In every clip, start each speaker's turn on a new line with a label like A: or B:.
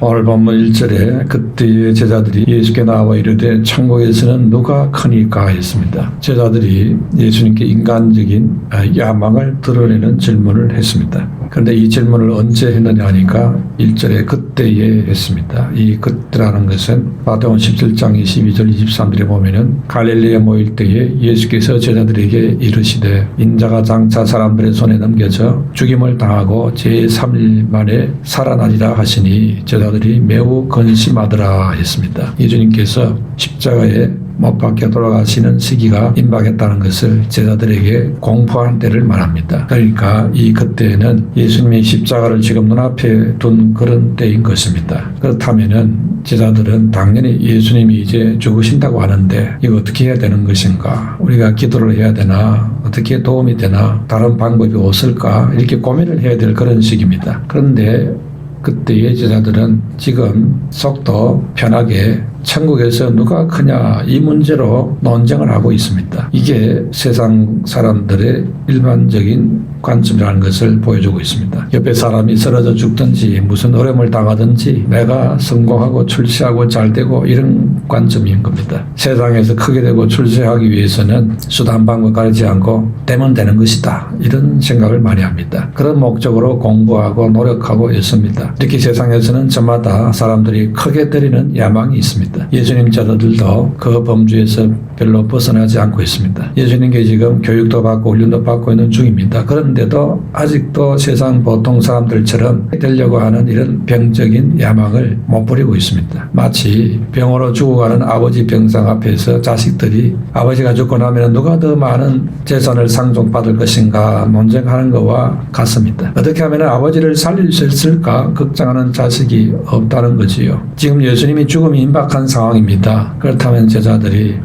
A: 오늘 본문 1절에 그때의 제자들이 예수께 나와 이르되 천국에서는 누가 크니까 했습니다. 제자들이 예수님께 인간적인 야망을 드러내는 질문을 했습니다. 그런데 이 질문을 언제 했느냐 하니까 1절에 그때에 했습니다. 이 그때라는 것은 마태복음 17장 22절 23절에 보면은 갈릴리에 모일 때에 예수께서 제자들에게 이르시되 인자가 장차 사람들의 손에 넘겨져 죽임을 당하고 제3일 만에 살아나리라 하시니 제자들이 매우 근심하더라 했습니다. 예수님께서 십자가에 못 박혀 돌아가시는 시기가 임박했다는 것을 제자들에게 공포한 때를 말합니다. 그러니까 이 그때는 예수님이 십자가를 지금 눈앞에 둔 그런 때인 것입니다. 그렇다면은 제자들은 당연히 예수님이 이제 죽으신다고 하는데 이거 어떻게 해야 되는 것인가? 우리가 기도를 해야 되나? 어떻게 도움이 되나? 다른 방법이 없을까? 이렇게 고민을 해야 될 그런 시기입니다. 그런데 그때의 제자들은 지금 속도 편하게 천국에서 누가 크냐 이 문제로 논쟁을 하고 있습니다. 이게 세상 사람들의 일반적인 관점이라는 것을 보여주고 있습니다. 옆에 사람이 쓰러져 죽든지 무슨 어려움을 당하든지 내가 성공하고 출세하고 잘되고 이런 관점인 겁니다. 세상에서 크게 되고 출세하기 위해서는 수단 방법 가리지 않고 되면 되는 것이다 이런 생각을 많이 합니다. 그런 목적으로 공부하고 노력하고 있습니다. 이렇게 세상에서는 저마다 사람들이 크게 들이는 야망이 있습니다. 예수님 제자들도 그 범주에서 별로 벗어나지 않고 있습니다. 예수님께 지금 교육도 받고 훈련도 받고 있는 중입니다. 그런데도 아직도 세상 보통 사람들처럼 되려고 하는 이런 병적인 야망을 못 버리고 있습니다. 마치 병으로 죽어가는 아버지 병상 앞에서 자식들이 아버지가 죽고 나면 누가 더 많은 재산을 상속받을 것인가 논쟁하는 것과 같습니다. 어떻게 하면 아버지를 살릴 수 있을까 걱정하는 자식이 없다는 거지요. 지금 예수님이 죽음이 임박한 상황입니다. 그렇다면 제자들이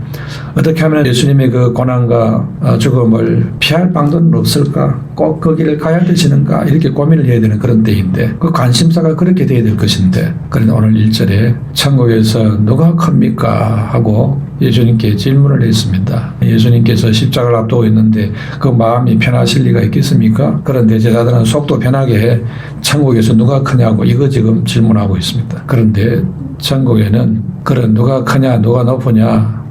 A: 어떻게 하면 예수님의 그 고난과 죽음을 피할 방도는 없을까? 꼭 그 길을 가야 되시는가? 이렇게 고민을 해야 되는 그런 때인데 그 관심사가 그렇게 돼야 될 것인데 그런데 오늘 1절에 천국에서 누가 큽니까? 하고 예수님께 질문을 했습니다. 예수님께서 십자가를 앞두고 있는데 그 마음이 편하실 리가 있겠습니까? 그런데 제자들은 속도 편하게 천국에서 누가 크냐고 이거 지금 질문하고 있습니다. 그런데 천국에는 그런 누가 크냐 누가 높으냐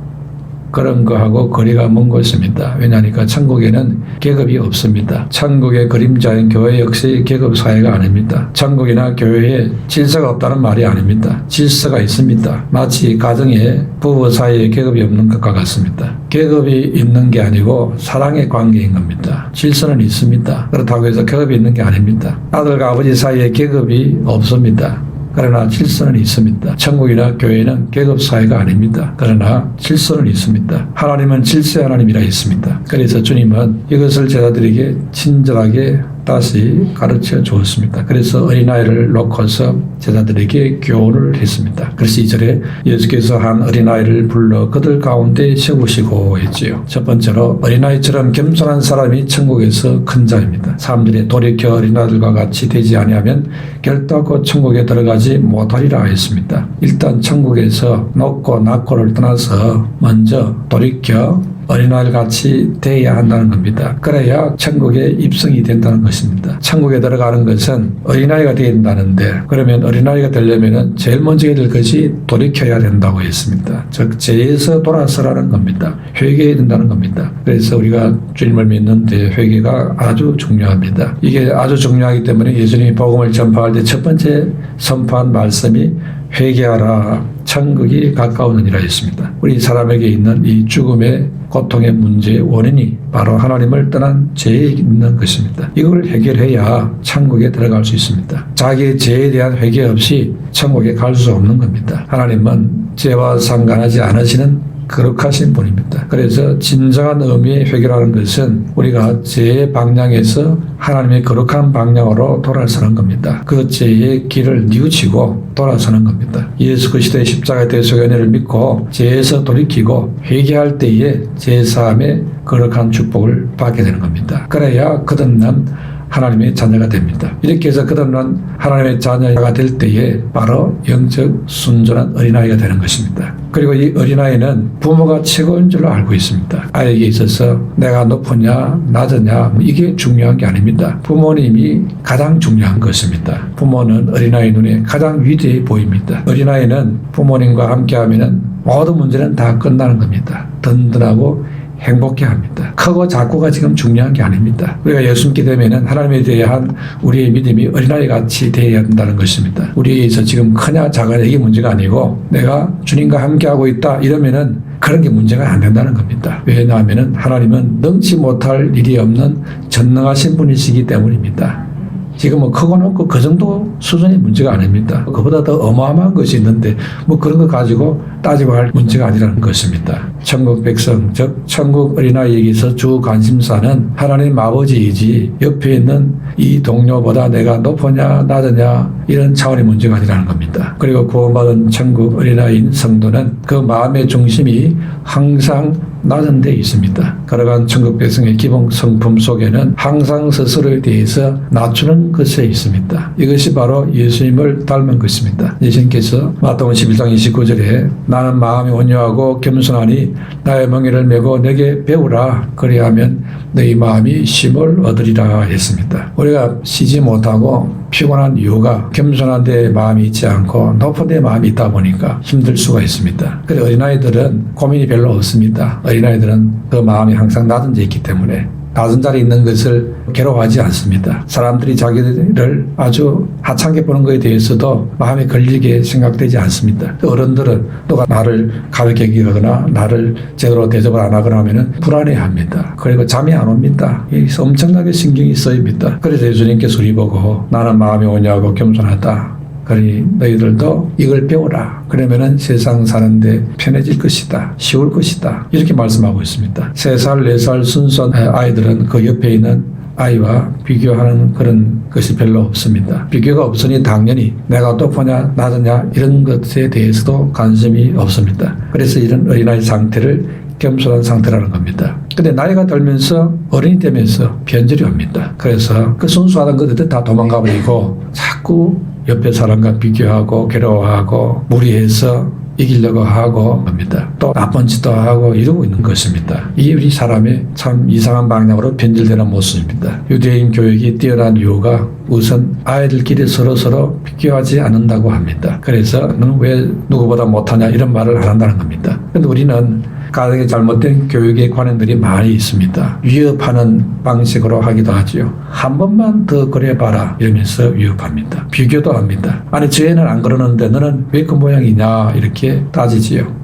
A: 그런 거하고 거리가 먼 것입니다. 왜냐하니까 천국에는 계급이 없습니다. 천국의 그림자인 교회 역시 계급 사회가 아닙니다. 천국이나 교회에 질서가 없다는 말이 아닙니다. 질서가 있습니다. 마치 가정에 부부 사이에 계급이 없는 것과 같습니다. 계급이 있는 게 아니고 사랑의 관계인 겁니다. 질서는 있습니다. 그렇다고 해서 계급이 있는 게 아닙니다. 아들과 아버지 사이에 계급이 없습니다. 그러나 질서는 있습니다. 천국이나 교회는 계급 사회가 아닙니다. 그러나 질서는 있습니다. 하나님은 질서의 하나님이라 했습니다. 그래서 주님은 이것을 제자들에게 친절하게 다시 가르쳐 주었습니다. 그래서 어린아이를 놓고서 제자들에게 교훈을 했습니다. 그래서 2절에 예수께서 한 어린아이를 불러 그들 가운데 세우시고 했지요. 첫 번째로 어린아이처럼 겸손한 사람이 천국에서 큰 자입니다. 3절에 돌이켜 어린아이들과 같이 되지 아니하면 결단코 천국에 들어가지 못하리라 했습니다. 일단 천국에서 높고 낮고를 떠나서 먼저 돌이켜 어린아이 같이 돼야 한다는 겁니다. 그래야 천국에 입성이 된다는 것입니다. 천국에 들어가는 것은 어린아이가 되어야 된다는데 그러면 어린아이가 되려면 제일 먼저 해야 될 것이 돌이켜야 된다고 했습니다. 즉 죄에서 돌아서라는 겁니다. 회개해야 된다는 겁니다. 그래서 우리가 주님을 믿는데 회개가 아주 중요합니다. 이게 아주 중요하기 때문에 예수님이 복음을 전파할 때 첫 번째 선포한 말씀이 회개하라 천국이 가까우느니라 했습니다. 우리 사람에게 있는 이 죽음의 고통의 문제의 원인이 바로 하나님을 떠난 죄에 있는 것입니다. 이걸 해결해야 천국에 들어갈 수 있습니다. 자기의 죄에 대한 회개 없이 천국에 갈 수 없는 겁니다. 하나님은 죄와 상관하지 않으시는 거룩하신 분입니다. 그래서 진정한 의미의 회개라는 것은 우리가 죄의 방향에서 하나님의 거룩한 방향으로 돌아서는 겁니다. 그 죄의 길을 뉘우치고 돌아서는 겁니다. 예수 그리스도의 십자가의 대속의 은혜를 믿고 죄에서 돌이키고 회개할 때에 죄사함의 거룩한 축복을 받게 되는 겁니다. 그래야 거듭난 하나님의 자녀가 됩니다. 이렇게 해서 거듭난 하나님의 자녀가 될 때에 바로 영적 순전한 어린아이가 되는 것입니다. 그리고 이 어린아이는 부모가 최고인 줄로 알고 있습니다. 아이에게 있어서 내가 높으냐 낮으냐 이게 중요한 게 아닙니다. 부모님이 가장 중요한 것입니다. 부모는 어린아이 눈에 가장 위대해 보입니다. 어린아이는 부모님과 함께하면 모든 문제는 다 끝나는 겁니다. 든든하고 행복해 합니다. 크고 작고가 지금 중요한 게 아닙니다. 우리가 예수 믿게 되면 하나님에 대한 우리의 믿음이 어린아이 같이 되어야 한다는 것입니다. 우리에서 지금 크냐 작으냐 이게 문제가 아니고 내가 주님과 함께하고 있다 이러면은 그런 게 문제가 안 된다는 겁니다. 왜냐하면 하나님은 능치 못할 일이 없는 전능하신 분이시기 때문입니다. 지금 뭐 크고 높고 그 정도 수준의 문제가 아닙니다. 그보다 더 어마어마한 것이 있는데 뭐 그런 거 가지고 따지고 할 문제가 아니라는 것입니다. 천국 백성, 즉 천국 어린아이에게서 주 관심사는 하나님 아버지이지 옆에 있는 이 동료보다 내가 높으냐 낮으냐 이런 차원의 문제가 아니라는 겁니다. 그리고 구원받은 천국 어린아이인 성도는 그 마음의 중심이 항상 낮은 데 있습니다. 걸어간 천국 백성의 기본 성품 속에는 항상 스스로에 대해서 낮추는 것에 있습니다. 이것이 바로 예수님을 닮은 것입니다. 예수님께서 마태복음 11장 29절에 나는 마음이 온유하고 겸손하니 나의 멍에를 메고 내게 배우라 그리하면 너희 마음이 쉼을 얻으리라 했습니다. 우리가 쉬지 못하고 피곤한 이유가 겸손한 데 마음이 있지 않고 높은 데 마음이 있다 보니까 힘들 수가 있습니다. 그런데 어린아이들은 고민이 별로 없습니다. 어린아이들은 그 마음이 항상 낮은 데 있기 때문에 낮은 자리에 있는 것을 괴로워하지 않습니다. 사람들이 자기를 아주 하찮게 보는 것에 대해서도 마음에 걸리게 생각되지 않습니다. 어른들은 누가 나를 가볍게 여기거나 나를 제대로 대접을 안 하거나 하면 불안해합니다. 그리고 잠이 안 옵니다. 엄청나게 신경이 쓰입니다. 그래서 예수님께서 우리 보고 나는 마음이 온유하고 겸손하다. 그러니 너희들도 이걸 배워라. 그러면은 세상 사는데 편해질 것이다. 쉬울 것이다. 이렇게 말씀하고 있습니다. 3살, 4살 순수한 아이들은 그 옆에 있는 아이와 비교하는 그런 것이 별로 없습니다. 비교가 없으니 당연히 내가 높으냐 낮으냐 이런 것에 대해서도 관심이 없습니다. 그래서 이런 어린아이 상태를 겸손한 상태라는 겁니다. 근데 나이가 들면서 어른이 되면서 변절이 옵니다. 그래서 그 순수하던 것들 다 도망가 버리고 자꾸 옆에 사람과 비교하고 괴로워하고 무리해서 이기려고 하고 합니다. 또 나쁜 짓도 하고 이러고 있는 것입니다. 이게 우리 사람의 참 이상한 방향으로 변질되는 모습입니다. 유대인 교육이 뛰어난 이유가 우선 아이들끼리 서로 비교하지 않는다고 합니다. 그래서 너는 왜 누구보다 못하냐 이런 말을 안 한다는 겁니다. 그런데 우리는 가정에 잘못된 교육의 관행들이 많이 있습니다. 위협하는 방식으로 하기도 하지요. 한 번만 더 그래봐라 이러면서 위협합니다. 비교도 합니다. 아니 저 애는 안 그러는데 너는 왜 그 모양이냐 이렇게 따지지요.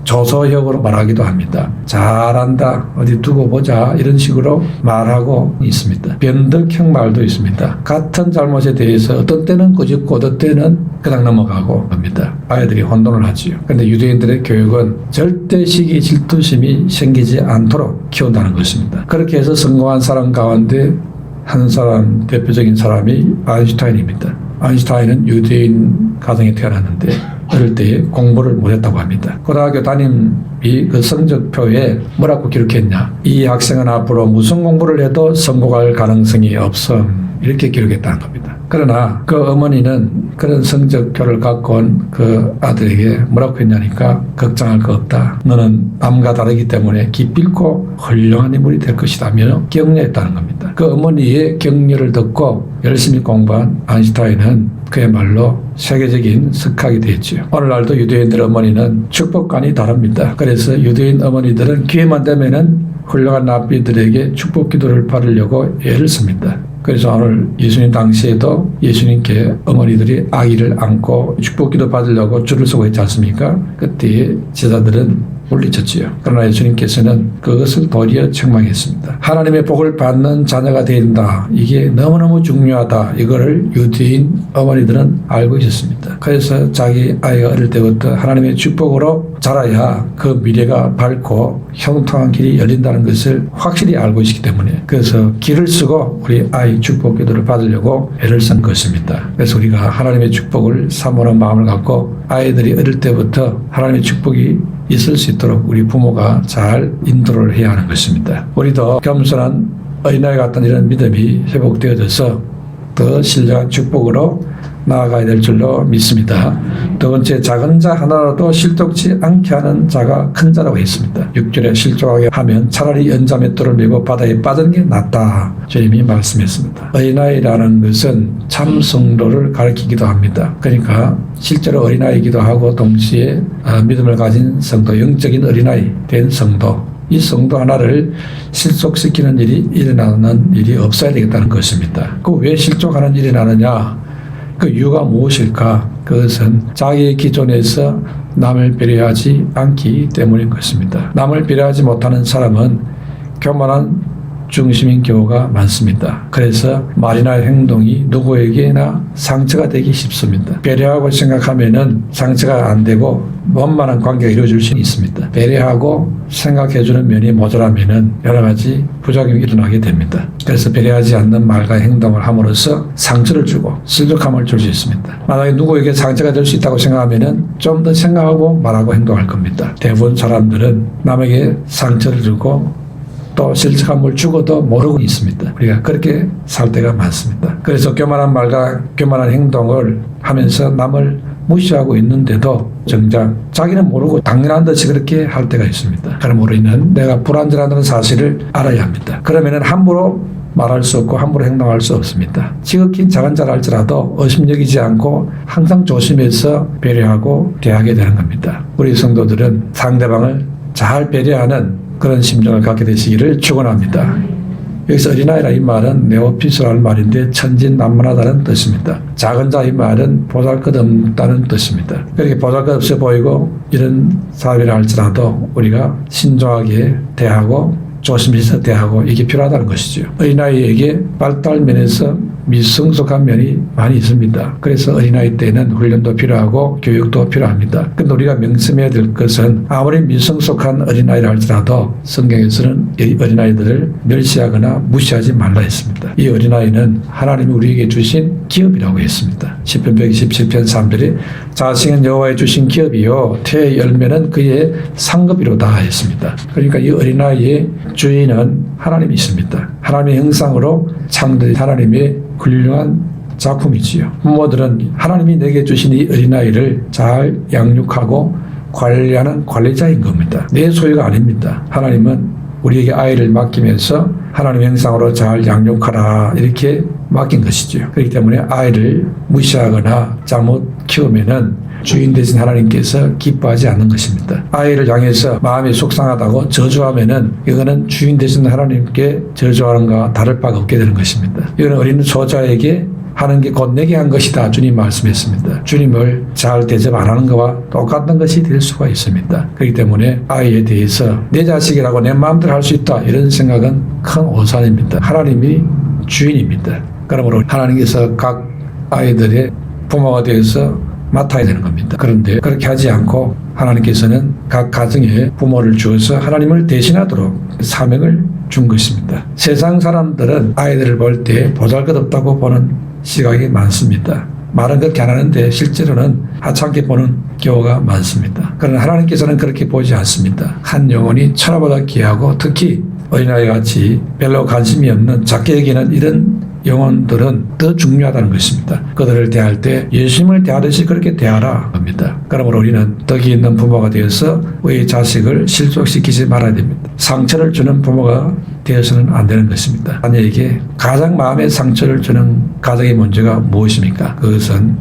A: 조소혁으로 말하기도 합니다. 잘한다 어디 두고 보자 이런 식으로 말하고 있습니다. 변덕형 말도 있습니다. 같은 잘못에 대해서 어떤 때는 꾸짖고 어떤 때는 그냥 넘어가고 합니다. 아이들이 혼돈을 하지요. 그런데 유대인들의 교육은 절대 시기 질투심이 생기지 않도록 키운다는 것입니다. 그렇게 해서 성공한 사람 가운데 한 사람 대표적인 사람이 아인슈타인입니다. 아인슈타인은 유대인 가정에 태어났는데 어릴 때 공부를 못했다고 합니다. 고등학교 담임이 그 성적표에 뭐라고 기록했냐. 이 학생은 앞으로 무슨 공부를 해도 성공할 가능성이 없어. 이렇게 기록했다는 겁니다. 그러나 그 어머니는 그런 성적표를 갖고 온 그 아들에게 뭐라고 했냐니까 걱정할 거 없다. 너는 남과 다르기 때문에 기필코 훌륭한 인물이 될 것이다며 격려했다는 겁니다. 그 어머니의 격려를 듣고 열심히 공부한 아인슈타인은 그야말로 세계적인 석학이 되었죠. 오늘날도 유대인들 어머니는 축복관이 다릅니다. 그래서 유대인 어머니들은 기회만 되면은 훌륭한 랍비들에게 축복 기도를 받으려고 애를 씁니다. 그래서 오늘 예수님 당시에도 예수님께 어머니들이 아기를 안고 축복기도 받으려고 줄을 서고 있지 않습니까? 그때 제자들은 물리쳤지요. 그러나 예수님께서는 그것을 도리어 책망했습니다. 하나님의 복을 받는 자녀가 된다. 이게 너무너무 중요하다. 이거를 유대인 어머니들은 알고 있었습니다. 그래서 자기 아이가 어릴 때부터 하나님의 축복으로 자라야 그 미래가 밝고 형통한 길이 열린다는 것을 확실히 알고 있기 때문에 그래서 길을 쓰고 우리 아이 축복 기도를 받으려고 애를 쓴 것입니다. 그래서 우리가 하나님의 축복을 사모하는 마음을 갖고 아이들이 어릴 때부터 하나님의 축복이 있을 수 있도록 우리 부모가 잘 인도를 해야 하는 것입니다. 우리도 겸손한 어린아이 같은 이런 믿음이 회복되어져서 더 신령한 축복으로 나아가야 될 줄로 믿습니다. 두 번째, 작은 자 하나라도 실족치 않게 하는 자가 큰 자라고 했습니다. 6절에 실족하게 하면 차라리 연자맷돌을 메고 바다에 빠지는 게 낫다. 주님이 말씀했습니다. 어린아이라는 것은 참 성도를 가리키기도 합니다. 그러니까 실제로 어린아이이기도 하고 동시에 믿음을 가진 성도, 영적인 어린아이 된 성도, 이 성도 하나를 실족시키는 일이 일어나는 일이 없어야 되겠다는 것입니다. 그 왜 실족하는 일이 나느냐? 그 이유가 무엇일까? 그것은 자기의 기존에서 남을 배려하지 않기 때문인 것입니다. 남을 배려하지 못하는 사람은 교만한 중심인 경우가 많습니다. 그래서 말이나 행동이 누구에게나 상처가 되기 쉽습니다. 배려하고 생각하면은 상처가 안 되고 원만한 관계가 이루어질 수 있습니다. 배려하고 생각해주는 면이 모자라면은 여러 가지 부작용이 일어나게 됩니다. 그래서 배려하지 않는 말과 행동을 함으로써 상처를 주고 실족함을 줄 수 있습니다. 만약에 누구에게 상처가 될 수 있다고 생각하면은 좀 더 생각하고 말하고 행동할 겁니다. 대부분 사람들은 남에게 상처를 주고 또 실족함을 주고도 모르고 있습니다. 우리가 그렇게 살 때가 많습니다. 그래서 교만한 말과 교만한 행동을 하면서 남을 무시하고 있는데도 정작 자기는 모르고 당연한 듯이 그렇게 할 때가 있습니다. 그럼 우리는 내가 불완전하다는 사실을 알아야 합니다. 그러면은 함부로 말할 수 없고 함부로 행동할 수 없습니다. 지극히 작은 자라 할지라도 의심여기지 않고 항상 조심해서 배려하고 대하게 되는 겁니다. 우리 성도들은 상대방을 잘 배려하는 그런 심정을 갖게 되시기를 축원합니다. 여기서 어린아이라 이 말은 네오피스라는 말인데 천진난만하다는 뜻입니다. 작은 자 이 말은 보잘것없다는 뜻입니다. 그렇게 보잘것없어 보이고 이런 사회를 할지라도 우리가 신중하게 대하고 조심해서 대하고 이게 필요하다는 것이죠. 어린아이에게 발달 면에서 미성숙한 면이 많이 있습니다. 그래서 어린아이 때는 훈련도 필요하고 교육도 필요합니다. 근데 우리가 명심해야 될 것은 아무리 미성숙한 어린아이라 할지라도 성경에서는 이 어린아이들을 멸시하거나 무시하지 말라 했습니다. 이 어린아이는 하나님이 우리에게 주신 기업이라고 했습니다. 시편 127편 3절에 자식은 여호와의 주신 기업이요 태의 열매는 그의 상급이로다 했습니다. 그러니까 이 어린아이의 주인은 하나님이 있습니다. 하나님의 형상으로 창조된 하나님의 훌륭한 작품이지요. 부모들은 하나님이 내게 주신 이 어린아이를 잘 양육하고 관리하는 관리자인 겁니다. 내 소유가 아닙니다. 하나님은 우리에게 아이를 맡기면서 하나님의 형상으로 잘 양육하라 이렇게 맡긴 것이죠. 그렇기 때문에 아이를 무시하거나 잘못 키우면은 주인 되신 하나님께서 기뻐하지 않는 것입니다. 아이를 향해서 마음이 속상하다고 저주하면은 이거는 주인 되신 하나님께 저주하는 것과 다를 바가 없게 되는 것입니다. 이거는 어린 소자에게 하는 게 곧 내게 한 것이다. 주님 말씀했습니다. 주님을 잘 대접 안 하는 것과 똑같은 것이 될 수가 있습니다. 그렇기 때문에 아이에 대해서 내 자식이라고 내 마음대로 할 수 있다. 이런 생각은 큰 오산입니다. 하나님이 주인입니다. 그러므로 하나님께서 각 아이들의 부모가 되어서 맡아야 되는 겁니다. 그런데 그렇게 하지 않고 하나님께서는 각 가정에 부모를 주어서 하나님을 대신하도록 사명을 준 것입니다. 세상 사람들은 아이들을 볼 때 보잘것없다고 보는 시각이 많습니다. 말은 그렇게 안 하는데 실제로는 하찮게 보는 경우가 많습니다. 그러나 하나님께서는 그렇게 보지 않습니다. 한 영혼이 천하보다 귀하고 특히 어린아이 같이 별로 관심이 없는 작게 여기는 이런 영혼들은 더 중요하다는 것입니다. 그들을 대할 때 예수님을 대하듯이 그렇게 대하라 합니다. 그러므로 우리는 덕이 있는 부모가 되어서 우리 자식을 실족시키지 말아야 됩니다. 상처를 주는 부모가 되어서는 안 되는 것입니다. 자녀에게 가장 마음에 상처를 주는 가정의 문제가 무엇입니까? 그것은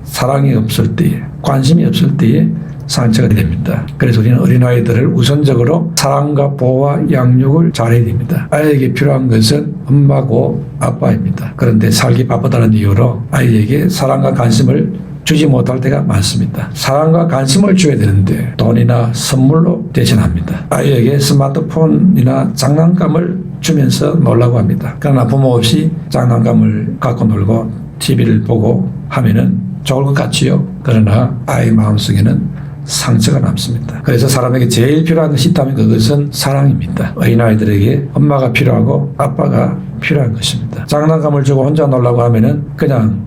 A: 사랑이 없을 때에, 관심이 없을 때에 상처가 됩니다. 그래서 우리는 어린아이들을 우선적으로 사랑과 보호와 양육을 잘해야 됩니다. 아이에게 필요한 것은 엄마고 아빠입니다. 그런데 살기 바쁘다는 이유로 아이에게 사랑과 관심을 주지 못할 때가 많습니다. 사랑과 관심을 줘야 되는데 돈이나 선물로 대신합니다. 아이에게 스마트폰이나 장난감을 주면서 놀라고 합니다. 그러나 부모 없이 장난감을 갖고 놀고 TV를 보고 하면은 좋을 것 같지요. 그러나 아이 마음속에는 상처가 남습니다. 그래서 사람에게 제일 필요한 것이 있다면 그것은 사랑입니다. 어린아이들에게 엄마가 필요하고 아빠가 필요한 것입니다. 장난감을 주고 혼자 놀라고 하면은 그냥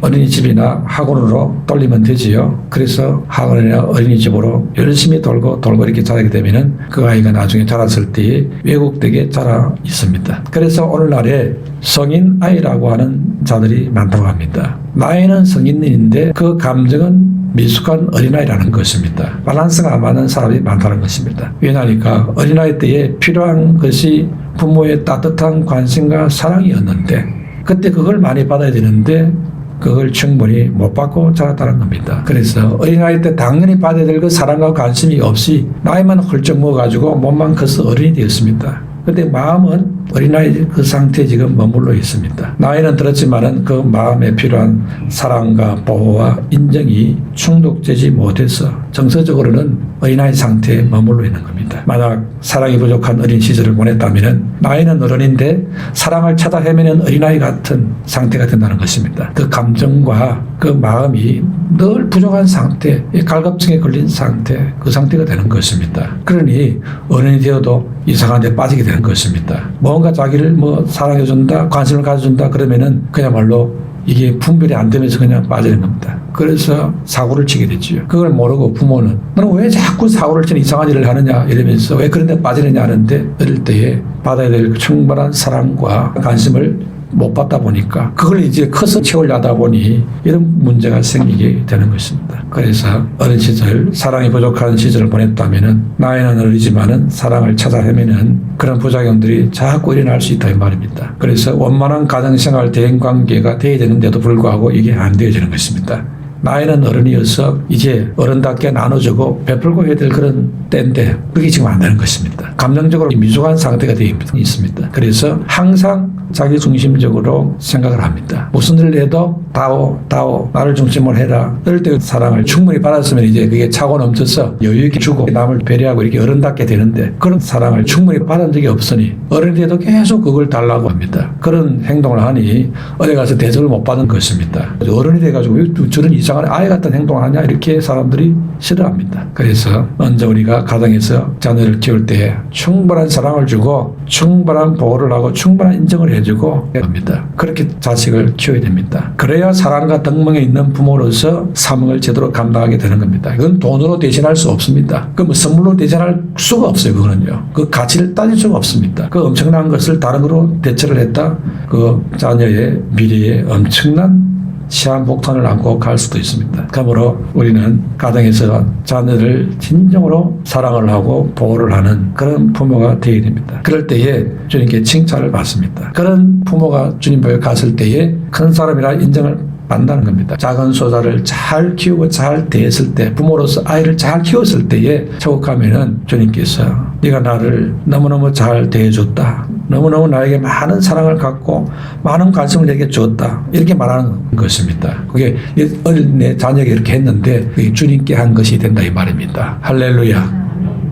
A: 어린이집이나 학원으로 돌리면 되지요. 그래서 학원이나 어린이집으로 열심히 돌고 이렇게 자라게 되면은 그 아이가 나중에 자랐을 때에 왜곡되게 자라 있습니다. 그래서 오늘날에 성인 아이라고 하는 자들이 많다고 합니다. 나이는 성인인데 그 감정은 미숙한 어린아이라는 것입니다. 밸런스가 안 맞는 사람이 많다는 것입니다. 왜냐하니까 어린아이 때에 필요한 것이 부모의 따뜻한 관심과 사랑이었는데 그때 그걸 많이 받아야 되는데 그걸 충분히 못 받고 자랐다는 겁니다. 그래서 어린아이 때 당연히 받아야 될 그 사랑과 관심이 없이 나이만 훌쩍 먹어가지고 몸만 커서 어른이 되었습니다. 근데 마음은 어린아이 그 상태에 지금 머물러 있습니다. 나이는 들었지만은 그 마음에 필요한 사랑과 보호와 인정이 충족되지 못해서 정서적으로는 어린아이 상태에 머물러 있는 겁니다. 만약 사랑이 부족한 어린 시절을 보냈다면은 나이는 어른인데 사랑을 찾아 헤매는 어린아이 같은 상태가 된다는 것입니다. 그 감정과 그 마음이 늘 부족한 상태, 갈급증에 걸린 상태, 그 상태가 되는 것입니다. 그러니 어른이 되어도 이상한 데 빠지게 되는 것입니다. 뭔가 자기를 사랑해준다, 관심을 가져준다 그러면은 그야말로 이게 분별이 안 되면서 그냥 빠지는 겁니다. 그래서 사고를 치게 되지요. 그걸 모르고 부모는 너는 왜 자꾸 사고를 치는 이상한 일을 하느냐 이러면서 왜 그런 데 빠지느냐 하는데 어릴 때에 받아야 될 충분한 사랑과 관심을 못 받다 보니까 그걸 이제 커서 채우려다 보니 이런 문제가 생기게 되는 것입니다. 그래서 어린 시절 사랑이 부족한 시절을 보냈다면은 나이는 어리지만은 사랑을 찾아 헤매는 그런 부작용들이 자꾸 일어날 수 있다 이 말입니다. 그래서 원만한 가정생활 대인관계가 돼야 되는데도 불구하고 이게 안 되어지는 것입니다. 나이는 어른이어서 이제 어른답게 나눠주고 베풀고 해야 될 그런 때인데 그게 지금 안 되는 것입니다. 감정적으로 미숙한 상태가 되어 있습니다. 그래서 항상 자기 중심적으로 생각을 합니다. 무슨 일을 해도 다오 나를 중심으로 해라. 이럴 때 사랑을 충분히 받았으면 이제 그게 차고 넘쳐서 여유 있게 주고 남을 배려하고 이렇게 어른답게 되는데 그런 사랑을 충분히 받은 적이 없으니 어른이 돼도 계속 그걸 달라고 합니다. 그런 행동을 하니 어디 가서 대접을 못 받은 것입니다. 어른이 돼가지고 왜 저런 이상한 아이 같은 행동을 하냐 이렇게 사람들이 싫어합니다. 그래서 먼저 우리가 가정에서 자녀를 키울 때 충분한 사랑을 주고 충분한 보호를 하고 충분한 인정을 해주고 합니다. 그렇게 자식을 키워야 됩니다. 그래야 사랑과 덕망에 있는 부모로서 사명을 제대로 감당하게 되는 겁니다. 이건 돈으로 대신할 수 없습니다. 그 선물로 대신할 수가 없어요. 그거는요. 그 가치를 따질 수가 없습니다. 그 엄청난 것을 다른 거로 대체를 했다. 그 자녀의 미래에 엄청난 시한폭탄을 안고 갈 수도 있습니다. 그러므로 우리는 가정에서 자녀를 진정으로 사랑을 하고 보호를 하는 그런 부모가 되어야 됩니다. 그럴 때에 주님께 칭찬을 받습니다. 그런 부모가 주님 보에 갔을 때에 큰 사람이라 인정을 받는다는 겁니다. 작은 소자를 잘 키우고 잘 대했을 때 부모로서 아이를 잘 키웠을 때에 처곡하면은 주님께서 네가 나를 너무너무 잘 대해줬다. 너무너무 나에게 많은 사랑을 갖고 많은 관심을 내게 줬다. 이렇게 말하는 것입니다. 그게 어릴 내 자녀에게 이렇게 했는데 그게 주님께 한 것이 된다 이 말입니다. 할렐루야.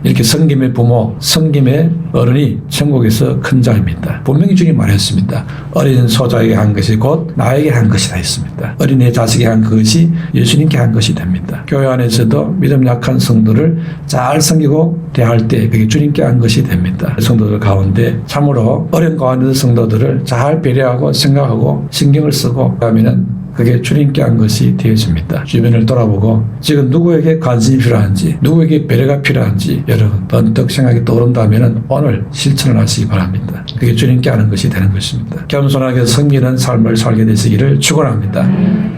A: 이렇게 성김의 부모, 성김의 어른이 천국에서 큰 자입니다. 분명히 주님 말했습니다. 어린 소자에게 한 것이 곧 나에게 한 것이다 했습니다. 어린애 자식에게 한 것이 예수님께 한 것이 됩니다. 교회 안에서도 믿음 약한 성도를 잘 섬기고 대할 때 그게 주님께 한 것이 됩니다. 성도들 가운데 참으로 어린 가운데 성도들을 잘 배려하고 생각하고 신경을 쓰고 그러면은 그게 주님께 한 것이 되어집니다. 주변을 돌아보고 지금 누구에게 관심이 필요한지 누구에게 배려가 필요한지 여러분 번뜩 생각이 떠오른다면 오늘 실천을 하시기 바랍니다. 그게 주님께 하는 것이 되는 것입니다. 겸손하게 섬기는 삶을 살게 되시기를 축원합니다.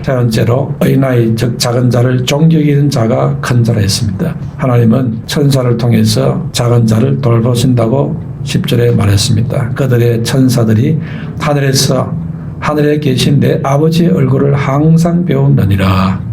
A: 세 번째로 어린아이 즉 작은 자를 존귀 여기는 자가 큰 자라 했습니다. 하나님은 천사를 통해서 작은 자를 돌보신다고 10절에 말했습니다. 그들의 천사들이 하늘에 계신 내 아버지의 얼굴을 항상 배운다니라.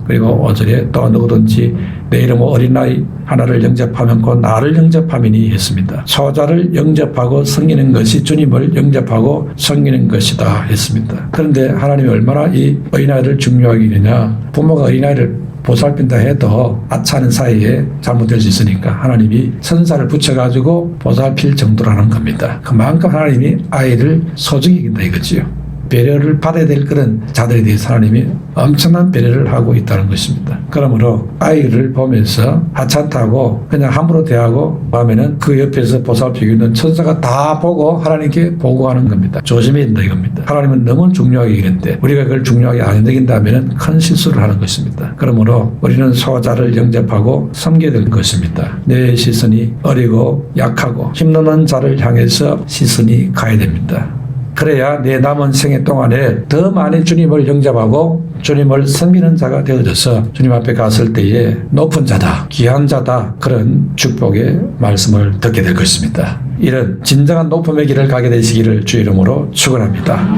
A: 그리고 5절에 또 누구든지 내 이름으로 어린아이 하나를 영접하면 곧 나를 영접함이니 했습니다. 소자를 영접하고 섬기는 것이 주님을 영접하고 섬기는 것이다 했습니다. 그런데 하나님이 얼마나 이 어린아이를 중요하게 여기느냐. 부모가 어린아이를 보살핀다 해도 아차하는 사이에 잘못될 수 있으니까 하나님이 천사를 붙여가지고 보살필 정도라는 겁니다. 그만큼 하나님이 아이를 소중히 여긴다 이거지요. 배려를 받아야 될 그런 자들에 대해서 하나님이 엄청난 배려를 하고 있다는 것입니다. 그러므로 아이를 보면서 하찮다고 그냥 함부로 대하고 하면은 그 옆에서 보살피고 있는 천사가 다 보고 하나님께 보고하는 겁니다. 조심해야 된다 이겁니다. 하나님은 너무 중요하게 여기는데 우리가 그걸 중요하게 안 여긴다면 큰 실수를 하는 것입니다. 그러므로 우리는 소자를 영접하고 섬겨야 될 것입니다. 내 시선이 어리고 약하고 힘없는 자를 향해서 시선이 가야 됩니다. 그래야 내 남은 생애 동안에 더 많이 주님을 영접하고 주님을 섬기는 자가 되어져서 주님 앞에 갔을 때에 높은 자다, 귀한 자다, 그런 축복의 말씀을 듣게 될 것입니다. 이런 진정한 높음의 길을 가게 되시기를 주 이름으로 축원합니다.